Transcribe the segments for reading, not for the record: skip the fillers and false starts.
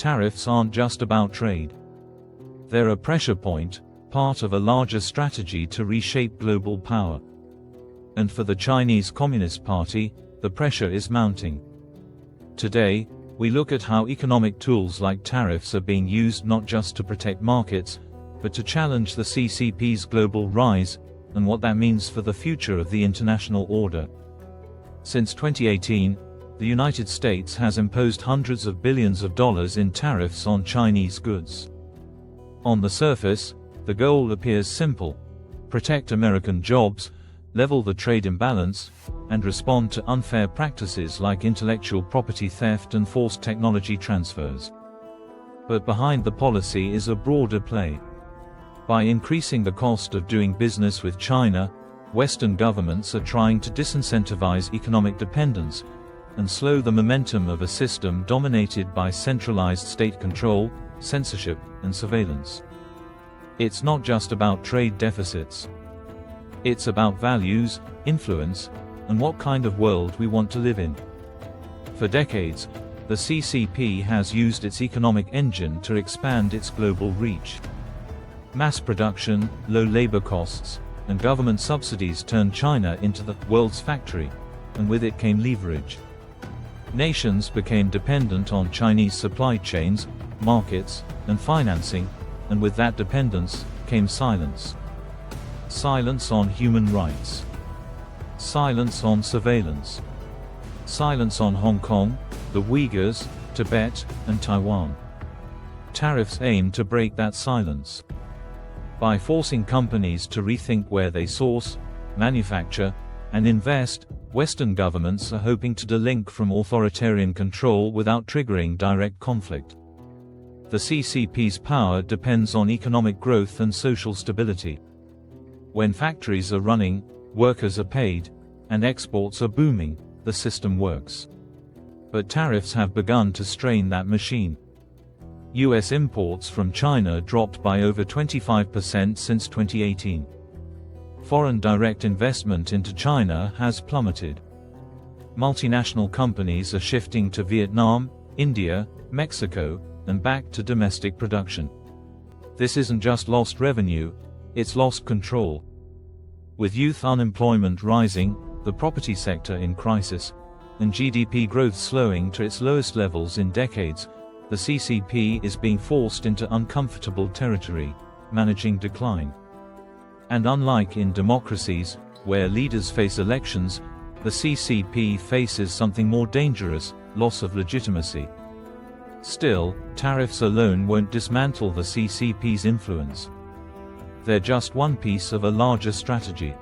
tariffs aren't just about trade. They're a pressure point, part of a larger strategy to reshape global power. And for the Chinese Communist Party, the pressure is mounting. Today, we look at how economic tools like tariffs are being used not just to protect markets, but to challenge the CCP's global rise, and what that means for the future of the international order. Since 2018, the United States has imposed hundreds of billions of dollars in tariffs on Chinese goods. On the surface, the goal appears simple: protect American jobs, level the trade imbalance, and respond to unfair practices like intellectual property theft and forced technology transfers. But behind the policy is a broader play. By increasing the cost of doing business with China, Western governments are trying to disincentivize economic dependence and slow the momentum of a system dominated by centralized state control, censorship, and surveillance. It's not just about trade deficits. It's about values, influence, and what kind of world we want to live in. For decades, the CCP has used its economic engine to expand its global reach. Mass production, low labor costs, and government subsidies turned China into the world's factory, and with it came leverage. Nations became dependent on Chinese supply chains, markets, and financing, and with that dependence came silence. Silence on human rights. Silence on surveillance. Silence on Hong Kong, the Uyghurs, Tibet, and Taiwan. Tariffs aim to break that silence. By forcing companies to rethink where they source, manufacture, and invest, Western governments are hoping to delink from authoritarian control without triggering direct conflict. The CCP's power depends on economic growth and social stability. When factories are running, workers are paid, and exports are booming, the system works. But tariffs have begun to strain that machine. US imports from China dropped by over 25% since 2018. Foreign direct investment into China has plummeted. Multinational companies are shifting to Vietnam, India, Mexico, and back to domestic production. This isn't just lost revenue, it's lost control. With youth unemployment rising, the property sector in crisis, and GDP growth slowing to its lowest levels in decades, the CCP is being forced into uncomfortable territory, managing decline. And unlike in democracies, where leaders face elections, the CCP faces something more dangerous: loss of legitimacy. Still, tariffs alone won't dismantle the CCP's influence. They're just one piece of a larger strategy.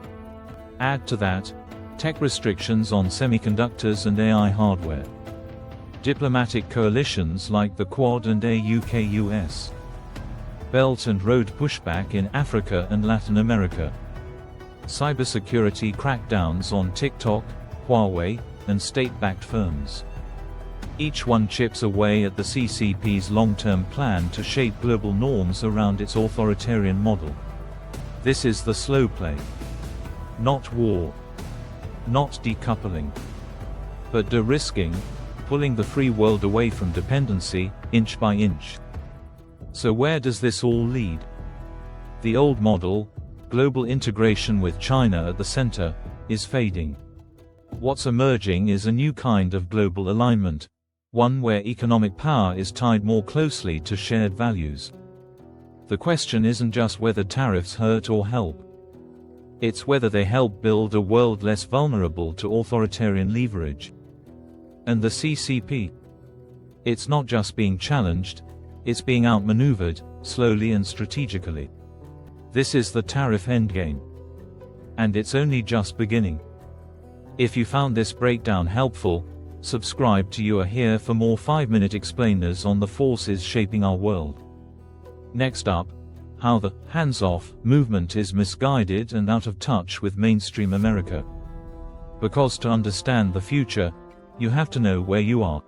Add to that, tech restrictions on semiconductors and AI hardware. Diplomatic coalitions like the Quad and AUKUS. Belt and Road pushback in Africa and Latin America. Cybersecurity crackdowns on TikTok, Huawei, and state-backed firms. Each one chips away at the CCP's long-term plan to shape global norms around its authoritarian model. This is the slow play. Not war. Not decoupling. But de-risking, pulling the free world away from dependency, inch by inch. So where does this all lead? The old model, global integration with China at the center, is fading. What's emerging is a new kind of global alignment, one where economic power is tied more closely to shared values. The question isn't just whether tariffs hurt or help. It's whether they help build a world less vulnerable to authoritarian leverage. And the CCP? It's not just being challenged, it's being outmaneuvered, slowly and strategically. This is the Tariff Endgame. And it's only just beginning. If you found this breakdown helpful, subscribe to You Are Here for more 5-minute explainers on the forces shaping our world. Next up, how the hands-off movement is misguided and out of touch with mainstream America. Because to understand the future, you have to know where you are.